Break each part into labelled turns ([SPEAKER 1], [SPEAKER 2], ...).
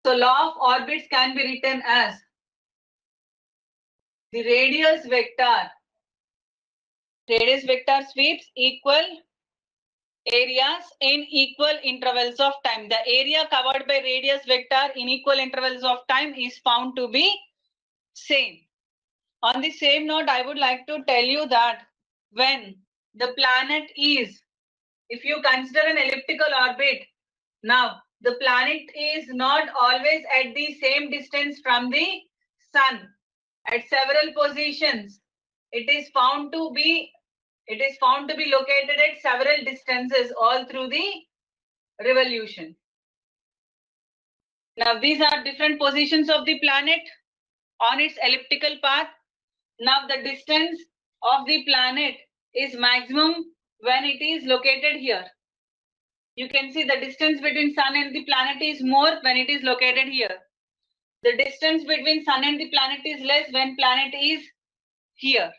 [SPEAKER 1] So law of orbits can be written as the radius vector. Radius vector sweeps equal areas in equal intervals of time. The area covered by radius vector in equal intervals of time is found to be same. On the same note, I would like to tell you that when the planet is, if you consider an elliptical orbit, now the planet is not always at the same distance from the sun. At several positions, it is found to be located at several distances all through the revolution. Now these are different positions of the planet on its elliptical path. Now the distance of the planet is maximum when it is located here. You can see the distance between sun and the planet is more when it is located here. The distance between sun and the planet is less when planet is here.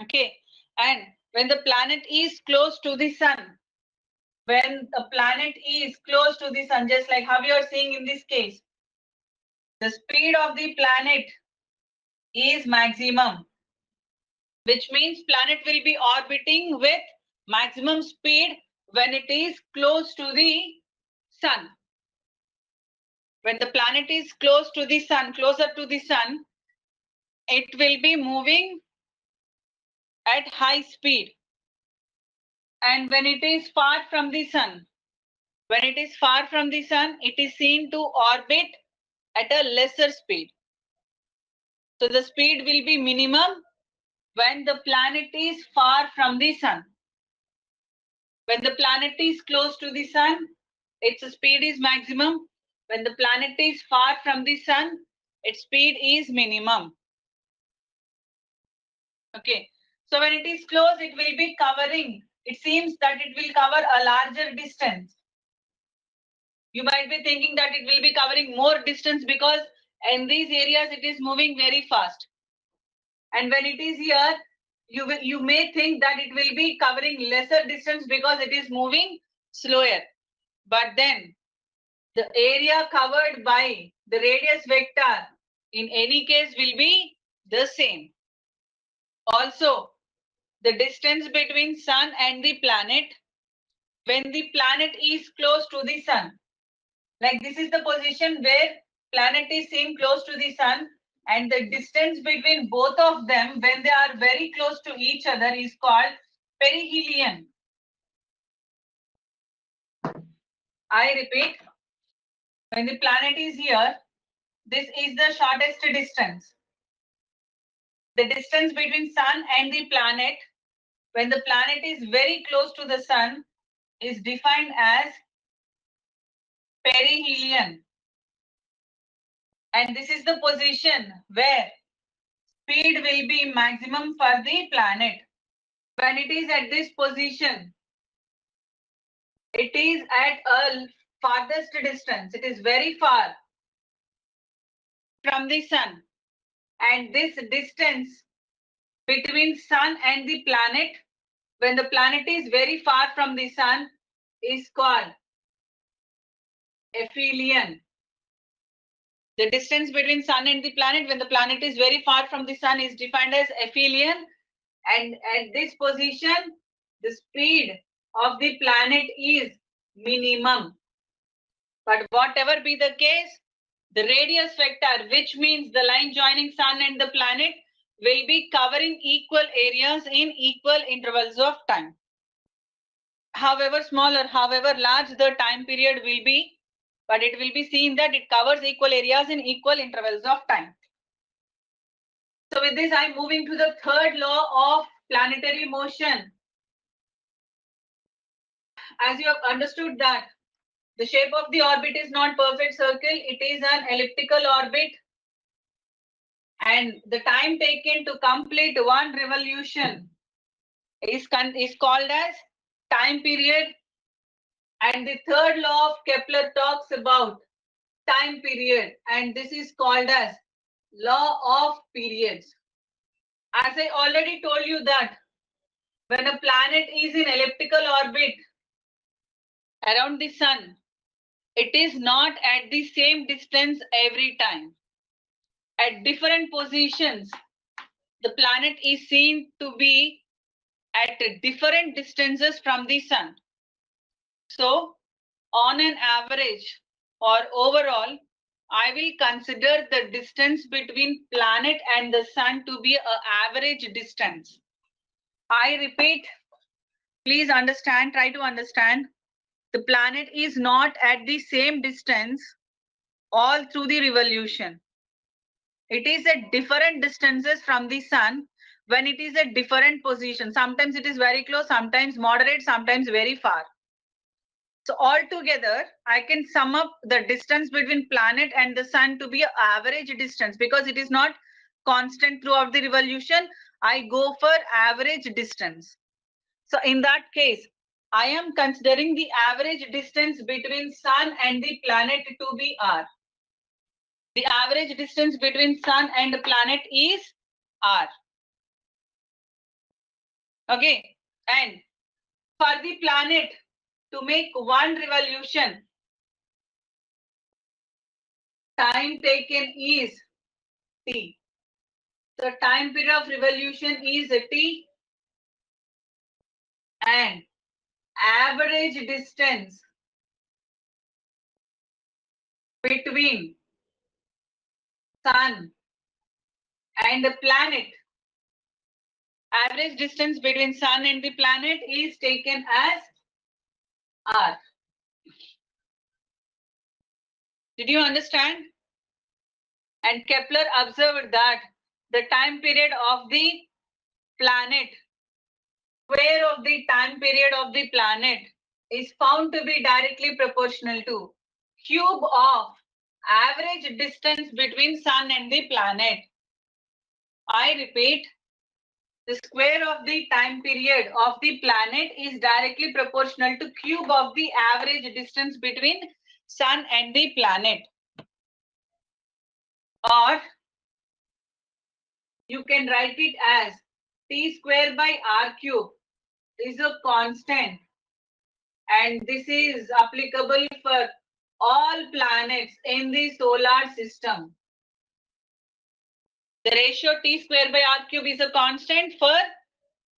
[SPEAKER 1] Okay, and when the planet is close to the sun, when a planet is close to the sun, just like how you are seeing in this case, the speed of the planet is maximum, which means planet will be orbiting with maximum speed when it is close to the sun. When the planet is close to the sun, closer to the sun, it will be moving at high speed. And when it is far from the sun, it is seen to orbit at a lesser speed. So the speed will be minimum when the planet is far from the sun. When the planet is close to the sun, its speed is maximum. When the planet is far from the sun, its speed is minimum. Okay. So when it is close, it will be covering. It seems that it will cover a larger distance. You might be thinking that it will be covering more distance because in these areas it is moving very fast. And when it is here, you may think that it will be covering lesser distance because it is moving slower. But then the area covered by the radius vector in any case will be the same. Also, the distance between sun and the planet, when the planet is close to the sun, like this is the position where planet is seen close to the sun, and the distance between both of them when they are very close to each other is called perihelion. I repeat, when the planet is here, this is the shortest distance. The distance between sun and the planet when the planet is very close to the sun is defined as perihelion. And this is the position where speed will be maximum for the planet. When it is at this position, it is at a farthest distance. It is very far from the sun. And this distance between sun and the planet, when the planet is very far from the sun, is called aphelion. The distance between sun and the planet when the planet is very far from the sun is defined as aphelion. And at this position, the speed of the planet is minimum. But whatever be the case, the radius vector, which means the line joining sun and the planet, will be covering equal areas in equal intervals of time. However small or however large the time period will be, but it will be seen that it covers equal areas in equal intervals of time. So with this, I'm moving to the third law of planetary motion. As you have understood that the shape of the orbit is not perfect circle, it is an elliptical orbit. And the time taken to complete one revolution is called as time period. And the third law of Kepler talks about time period, and this is called as law of periods. As I already told you that when a planet is in elliptical orbit around the sun, it is not at the same distance every time. At different positions, the planet is seen to be at different distances from the sun. So, on an average or overall, I will consider the distance between planet and the sun to be an average distance. I repeat, please understand, try to understand. The planet is not at the same distance all through the revolution. It is at different distances from the sun when it is at different position. Sometimes it is very close, sometimes moderate, sometimes very far. So altogether, I can sum up the distance between planet and the sun to be an average distance because it is not constant throughout the revolution. I go for average distance. So in that case, I am considering the average distance between sun and the planet to be r. The average distance between sun and the planet is r. Okay, and for the planet to make one revolution, time taken is t. The time period of revolution is t, and average distance between sun and the planet, average distance between sun and the planet is taken as r. Did you understand? And Kepler observed that the time period of the planet, square of the time period of the planet is found to be directly proportional to cube of average distance between sun and the planet. I repeat, the square of the time period of the planet is directly proportional to cube of the average distance between sun and the planet. Or you can write it as t square by r cube is a constant, and this is applicable for all planets in the solar system. The ratio t square by r cube is a constant for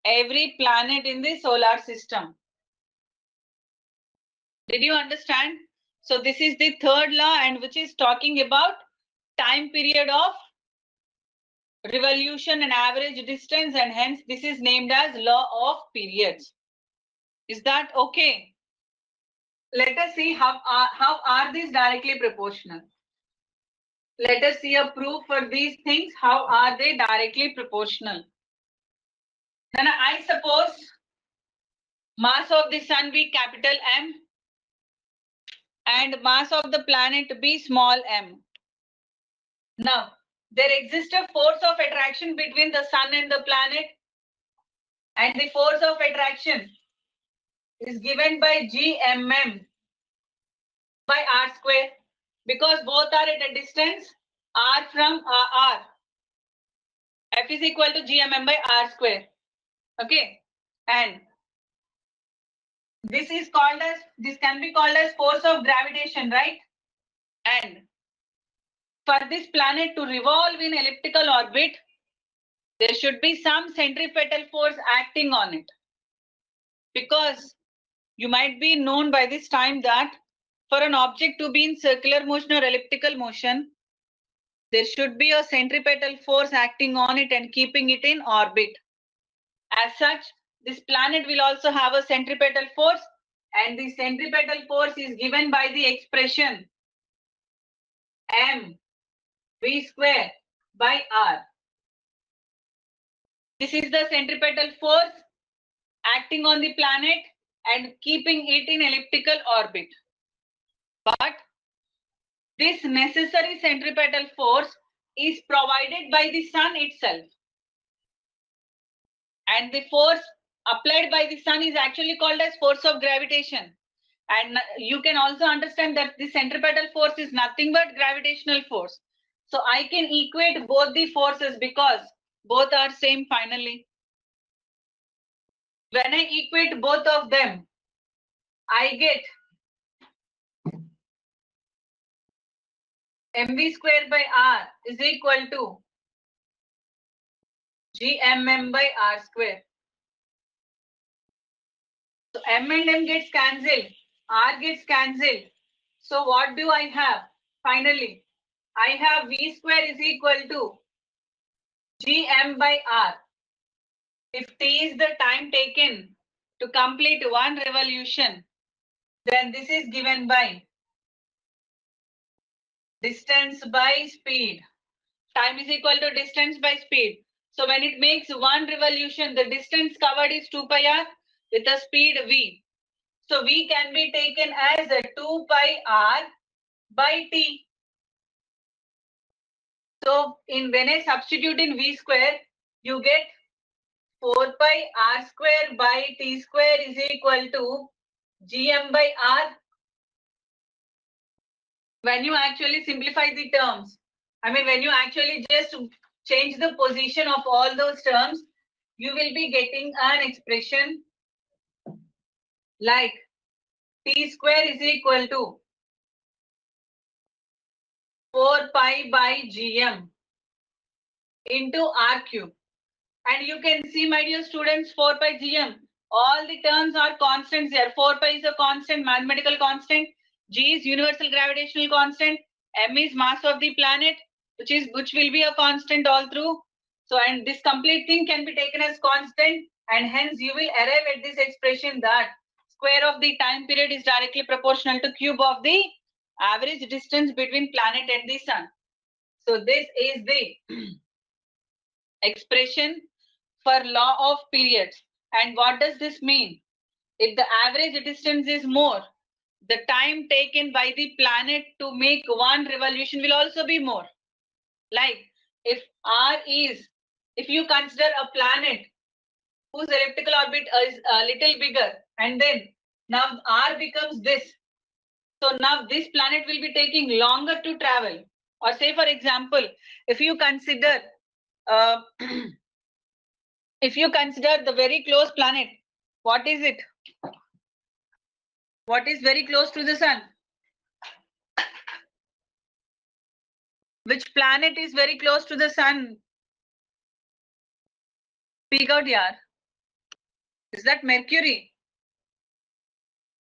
[SPEAKER 1] every planet in the solar system. Did you understand? So this is the third law, and which is talking about time period of revolution and average distance, and hence this is named as law of periods. Is that okay? Let us see how are these directly proportional. Let us see a proof for these things. How are they directly proportional? Then I suppose mass of the sun be capital M and mass of the planet be small m. Now, there exists a force of attraction between the sun and the planet, and the force of attraction is given by Gmm by r square, because both are at a distance r from r. F is equal to Gmm by r square. Okay, and this can be called as force of gravitation, right? And for this planet to revolve in elliptical orbit, there should be some centripetal force acting on it. Because you might be known by this time that for an object to be in circular motion or elliptical motion, there should be a centripetal force acting on it and keeping it in orbit. As such, this planet will also have a centripetal force, and the centripetal force is given by the expression m v square by r. This is the centripetal force acting on the planet and keeping it in elliptical orbit. But this necessary centripetal force is provided by the sun itself. And the force applied by the sun is actually called as force of gravitation. And you can also understand that the centripetal force is nothing but gravitational force. So I can equate both the forces because both are same finally. When I equate both of them, I get mv square by r is equal to gmm by r square. So m and m gets cancelled, r gets cancelled. So what do I have? Finally, I have v square is equal to gm by r. If t is the time taken to complete one revolution, then this is given by distance by speed. Time is equal to distance by speed. So when it makes one revolution, the distance covered is 2 pi r with a speed v. So v can be taken as a 2 pi r by t. So when I substitute in v square, you get 4 pi r square by t square is equal to gm by r. When you actually simplify the terms, when you actually just change the position of all those terms, you will be getting an expression like t square is equal to 4 pi by gm into r cube. And you can see, my dear students, 4 pi gm, all the terms are constants here. 4 pi is a constant, mathematical constant. G is universal gravitational constant. M is mass of the planet, which will be a constant all through. So, and this complete thing can be taken as constant, and hence you will arrive at this expression that square of the time period is directly proportional to cube of the average distance between planet and the sun. So this is the expression for law of periods. And what does this mean? If the average distance is more, the time taken by the planet to make one revolution will also be more. Like if you consider a planet whose elliptical orbit is a little bigger, and then now r becomes this. So now this planet will be taking longer to travel. Or say, for example, if you consider the very close planet, what is it? What is very close to the sun? Which planet is very close to the sun? Speak out, yaar. Is that Mercury?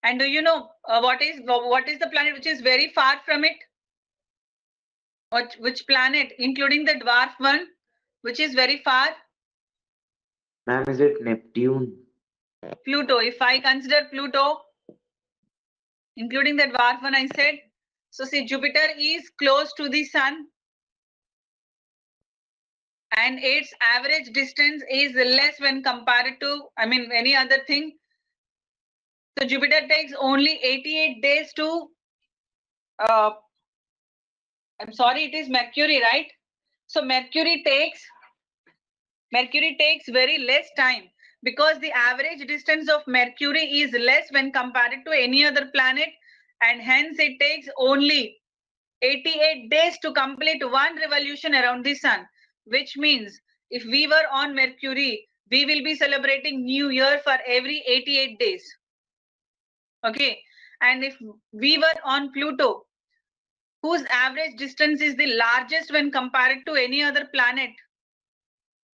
[SPEAKER 1] And do you know what is the planet which is very far from it? Which planet, including the dwarf one, which is very far?
[SPEAKER 2] Ma'am, is it Neptune?
[SPEAKER 1] Pluto. If I consider Pluto, including the dwarf one, I said. So see, Jupiter is close to the sun, and its average distance is less when compared to, any other thing. So Jupiter takes only 88 days to, I'm sorry, it is Mercury, right? So Mercury takes very less time, because the average distance of Mercury is less when compared to any other planet, and hence it takes only 88 days to complete one revolution around the sun, which means if we were on Mercury, we will be celebrating New Year for every 88 days. Okay. And if we were on Pluto, whose average distance is the largest when compared to any other planet,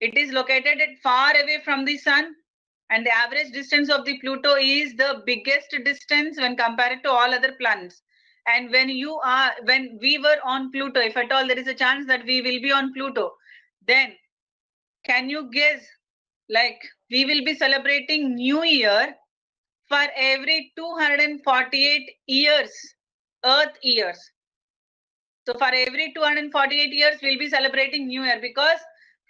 [SPEAKER 1] it is located far away from the sun, and the average distance of the Pluto is the biggest distance when compared to all other planets. And when we were on Pluto, if at all there is a chance that we will be on Pluto, then can you guess, like, we will be celebrating New Year for every 248 years, Earth years. So for every 248 years, we'll be celebrating New Year, because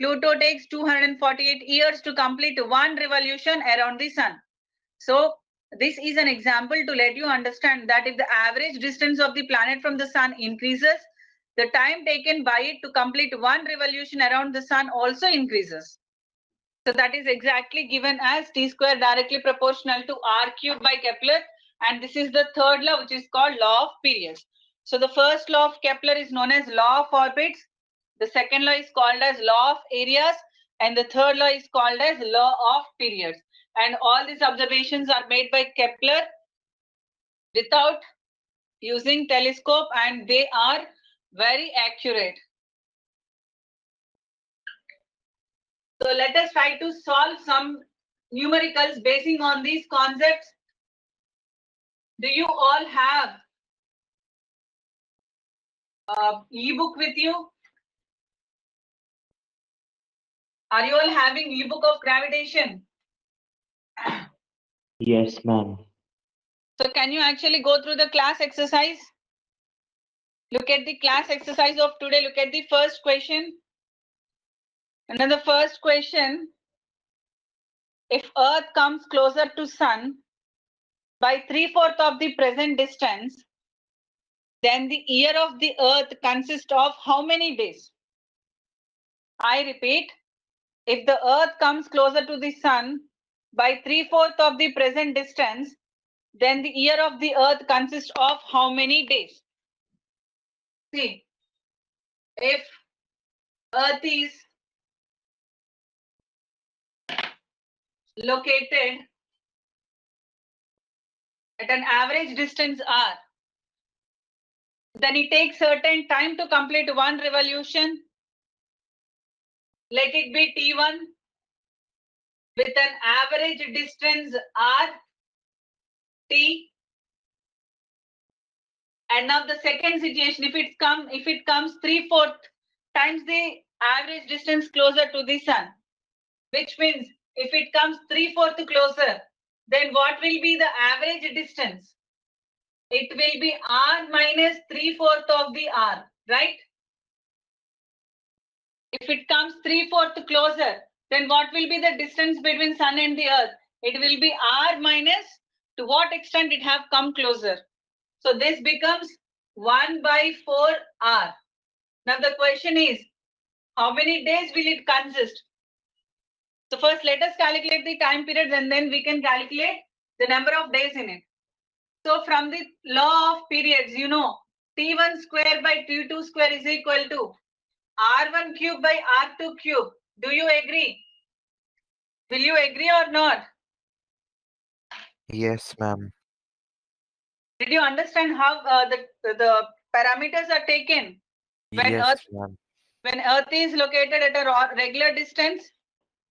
[SPEAKER 1] Pluto takes 248 years to complete one revolution around the sun. So this is an example to let you understand that if the average distance of the planet from the sun increases, the time taken by it to complete one revolution around the sun also increases. So that is exactly given as t square directly proportional to r cube by Kepler. And this is the third law, which is called law of periods. So the first law of Kepler is known as law of orbits. The second law is called as law of areas. And the third law is called as law of periods. And all these observations are made by Kepler without using telescope, and they are Very accurate. So let us try to solve some numericals basing on these concepts. Do you all have ebook with you? Are you all having ebook of gravitation?
[SPEAKER 2] Yes, ma'am.
[SPEAKER 1] So can you actually go through the class exercise? Look at the class exercise of today. Look at the first question. And then the first question, if Earth comes closer to Sun by 3/4 of the present distance, then the year of the Earth consists of how many days? I repeat, if the Earth comes closer to the Sun by 3/4 of the present distance, then the year of the Earth consists of how many days? See, if Earth is located at an average distance r, then it takes certain time to complete one revolution. Let it be T1 with an average distance r, T. And now the second situation, if it comes 3/4 times the average distance closer to the Sun, which means if it comes 3/4 closer, then what will be the average distance? It will be r minus 3/4 of the r, right? If it comes 3/4 closer, then what will be the distance between Sun and the Earth? It will be r minus, to what extent it have come closer. So this becomes 1/4r. Now the question is, how many days will it consist? So first let us calculate the time period and then we can calculate the number of days in it. So from the law of periods, you know, T1 square by T2 square is equal to R1 cube by R2 cube. Do you agree? Will you agree or not?
[SPEAKER 3] Yes, ma'am.
[SPEAKER 1] Did you understand how the parameters are taken? When
[SPEAKER 3] Yes, ma'am.
[SPEAKER 1] When Earth is located at a regular distance,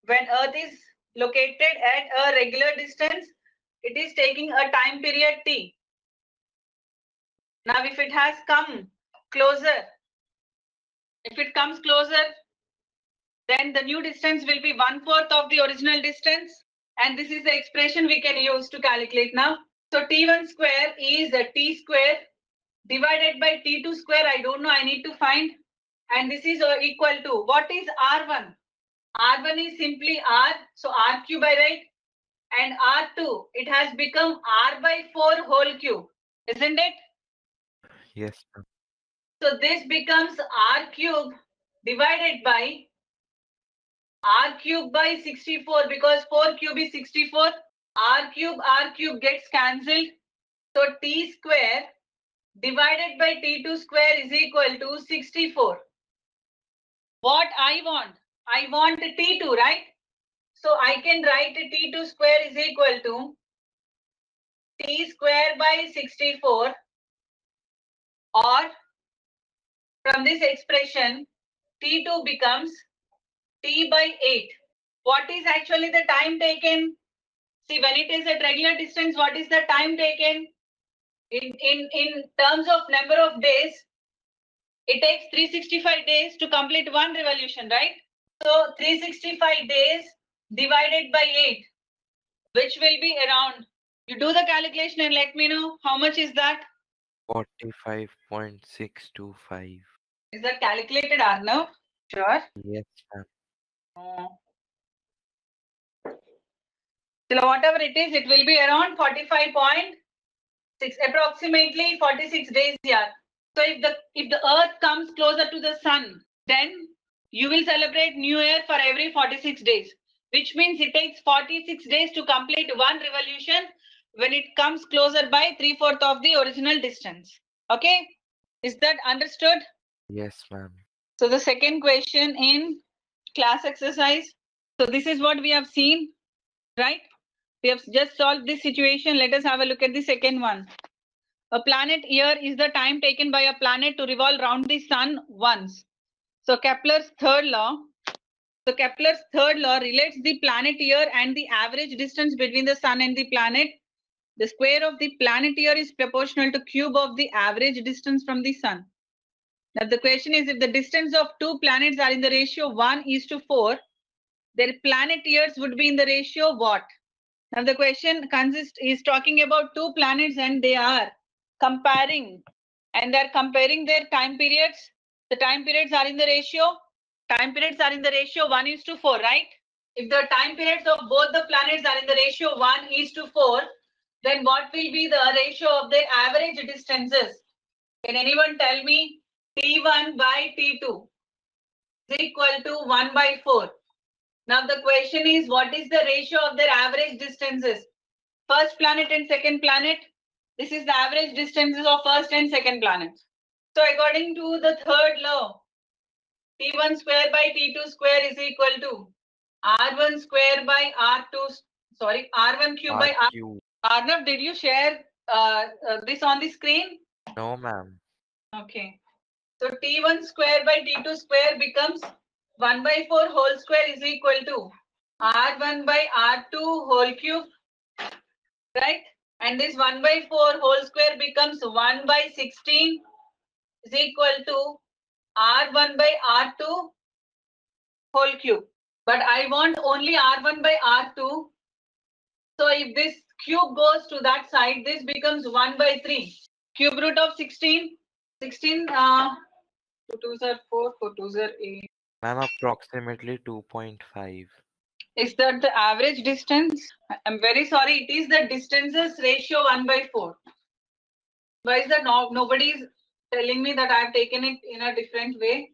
[SPEAKER 1] when Earth is located at a regular distance, it is taking a time period T. Now, if it has come closer, if it comes closer, then the new distance will be 1/4 of the original distance. And this is the expression we can use to calculate now. So T1 square is a T square divided by T2 square. I don't know, I need to find. And this is equal to, what is R1? R1 is simply R, so R cube I write. And R2, it has become R/4 whole cube, isn't it?
[SPEAKER 3] Yes, ma'am.
[SPEAKER 1] So this becomes R cube divided by R cube by 64, because 4 cube is 64. R cube gets cancelled. So T square divided by T2 square is equal to 64. What I want T2, right? So I can write T2 square is equal to T square by 64, or from this expression, T2 becomes T by 8. What is actually the time taken? See, when it is at regular distance, what is the time taken? In terms of number of days, it takes 365 days to complete one revolution, right? So 365 days divided by 8, which will be around, you do the calculation and let me know how much is that?
[SPEAKER 3] 45.625.
[SPEAKER 1] Is that calculated, Arnav? Sure.
[SPEAKER 3] Yes, ma'am.
[SPEAKER 1] No. So whatever it is, it will be around 45.6, approximately 46 days here. So if the Earth comes closer to the Sun, then you will celebrate New Year for every 46 days, which means it takes 46 days to complete one revolution when it comes closer by 3/4 of the original distance. Okay, is that understood?
[SPEAKER 3] Yes, ma'am.
[SPEAKER 1] So the second question in class exercise. So this is what we have seen, right? We have just solved this situation. Let us have a look at the second one. A planet year is the time taken by a planet to revolve round the sun once. So Kepler's third law relates the planet year and the average distance between the sun and the planet. The square of the planet year is proportional to cube of the average distance from the sun. Now the question is, if the distance of two planets are in the ratio 1:4, their planet years would be in the ratio what? Now the question is talking about two planets and they are comparing their time periods. The time periods are in the ratio 1:4, right? If the time periods of both the planets are in the ratio 1:4, then what will be the ratio of their average distances? Can anyone tell me? T1 by T2 is equal to 1/4. Now the question is, what is the ratio of their average distances? First planet and second planet. This is the average distances of first and second planets. So according to the third law, T1 square by T2 square is equal to R1 square by R1 cube by R.
[SPEAKER 3] RQ.
[SPEAKER 1] Arnav, did you share this on the screen?
[SPEAKER 3] No, ma'am.
[SPEAKER 1] Okay. So T1 square by T2 square becomes 1/4 whole square is equal to R1 by R2 whole cube, right? And this 1/4 whole square becomes 1/16 is equal to R1 by R2 whole cube. But I want only R1 by R2. So if this cube goes to that side, this becomes 1/3. Cube root of 16. 16, 2 2s are 4, 4 2s are 8.
[SPEAKER 3] Ma'am, approximately 2.5.
[SPEAKER 1] Is that the average distance? I'm very sorry. It is the distances ratio 1/4. Why is that nobody is telling me that I have taken it in a different way?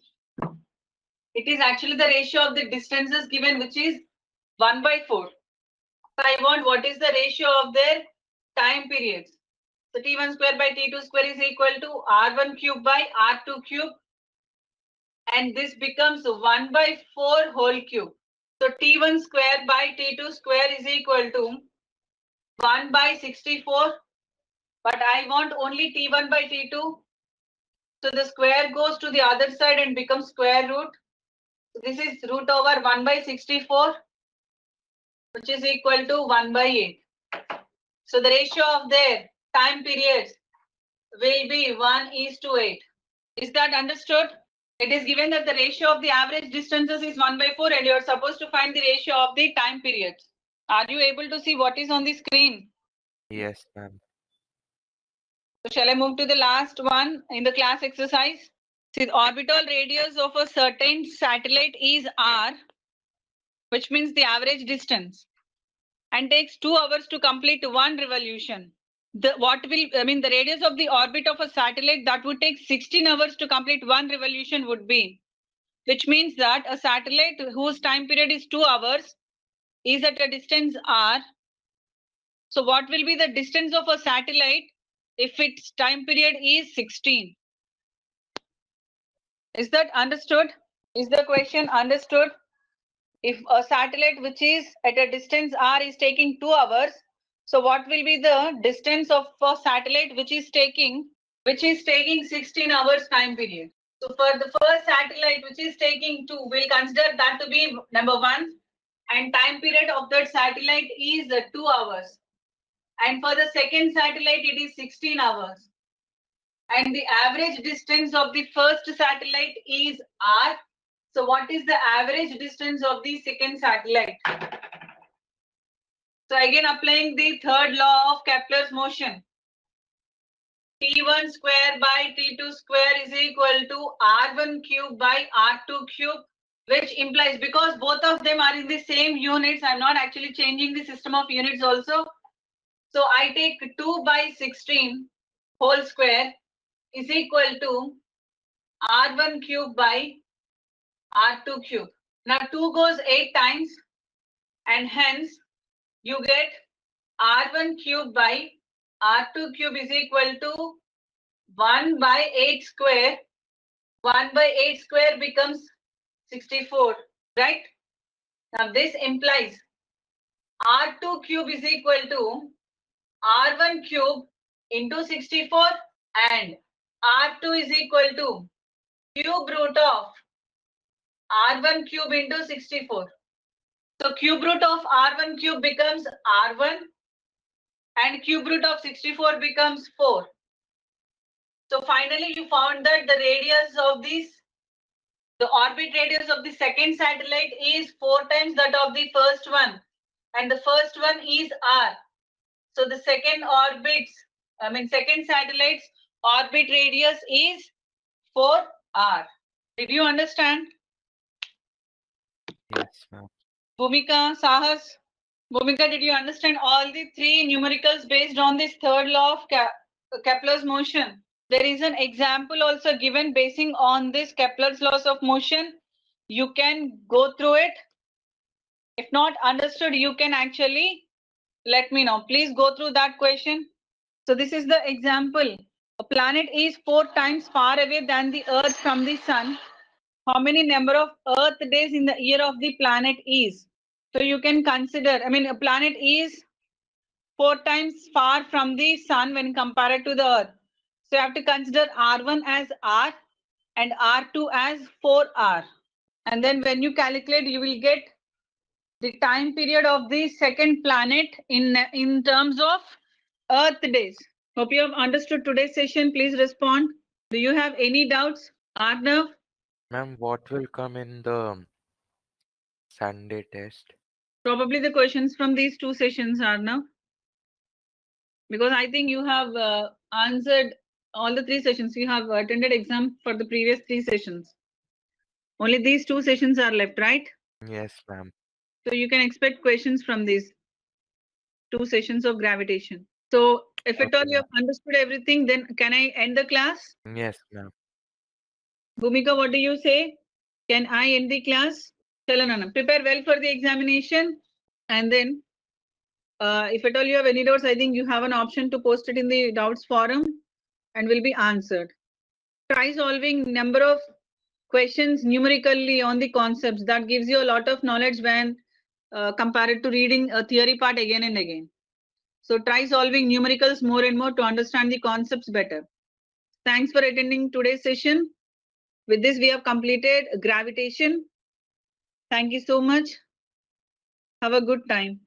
[SPEAKER 1] It is actually the ratio of the distances given, which is 1/4. So I want what is the ratio of their time periods. So T1 square by T2 square is equal to R1 cube by R2 cube. And this becomes 1/4 whole cube. So T1 square by T2 square is equal to 1/64. But I want only T1 by T2. So the square goes to the other side and becomes square root. So this is root over 1/64, which is equal to 1/8. So the ratio of their time periods will be 1:8. Is that understood? It is given that the ratio of the average distances is 1/4 and you are supposed to find the ratio of the time periods. Are you able to see what is on the screen?
[SPEAKER 3] Yes, ma'am.
[SPEAKER 1] So shall I move to the last one in the class exercise? See, the orbital radius of a certain satellite is r, which means the average distance, and takes 2 hours to complete one revolution. The radius of the orbit of a satellite that would take 16 hours to complete one revolution would be, which means that a satellite whose time period is 2 hours is at a distance r. So what will be the distance of a satellite if its time period is 16? Is that understood? Is the question understood? If a satellite which is at a distance r is taking 2 hours, so what will be the distance of a satellite which is taking 16 hours time period? So for the first satellite which is taking 2, we'll consider that to be number 1, and time period of that satellite is 2 hours. And for the second satellite, it is 16 hours. And the average distance of the first satellite is r. So what is the average distance of the second satellite? So again, applying the third law of Kepler's motion. T1 square by T2 square is equal to R1 cube by R2 cube, which implies, because both of them are in the same units, I'm not actually changing the system of units also. So I take 2/16 whole square is equal to R1 cube by R2 cube. Now 2 goes 8 times, and hence you get R1 cube by R2 cube is equal to 1/8 square. 1/8 square becomes 64, right? Now this implies R2 cube is equal to R1 cube into 64 and R2 is equal to cube root of R1 cube into 64. So cube root of R1 cube becomes R1 and cube root of 64 becomes 4. So finally you found that the radius of this, the orbit radius of the second satellite is 4 times that of the first one, and the first one is R. So the second satellite's orbit radius is 4R. Did you understand?
[SPEAKER 3] Yes, ma'am.
[SPEAKER 1] Bhumika, Sahas, Bhumika, did you understand all the three numericals based on this third law of Kepler's motion? There is an example also given basing on this Kepler's laws of motion. You can go through it. If not understood, you can actually let me know. Please go through that question. So this is the example. A planet is 4 times far away than the Earth from the Sun. How many number of Earth days in the year of the planet is? So you can consider, a planet is 4 times far from the Sun when compared to the Earth. So you have to consider R1 as R and R2 as 4R. And then when you calculate, you will get the time period of the second planet in terms of Earth days. Hope you have understood today's session. Please respond. Do you have any doubts? Arnav?
[SPEAKER 3] Ma'am, what will come in the Sunday test?
[SPEAKER 1] Probably the questions from these two sessions, Arnav. Because I think you have answered all the 3 sessions. You have attended exam for the previous 3 sessions. Only these 2 sessions are left, right?
[SPEAKER 3] Yes, ma'am.
[SPEAKER 1] So you can expect questions from these 2 sessions of gravitation. So if at
[SPEAKER 3] Okay,
[SPEAKER 1] all you have understood everything, then can I end the class?
[SPEAKER 3] Yes, ma'am.
[SPEAKER 1] Bhumika, what do you say? Can I end the class? Chalanana, prepare well for the examination. And then if at all you have any doubts, I think you have an option to post it in the doubts forum and will be answered. Try solving number of questions numerically on the concepts. That gives you a lot of knowledge when compared to reading a theory part again and again. So try solving numericals more and more to understand the concepts better. Thanks for attending today's session. With this, we have completed gravitation. Thank you so much. Have a good time.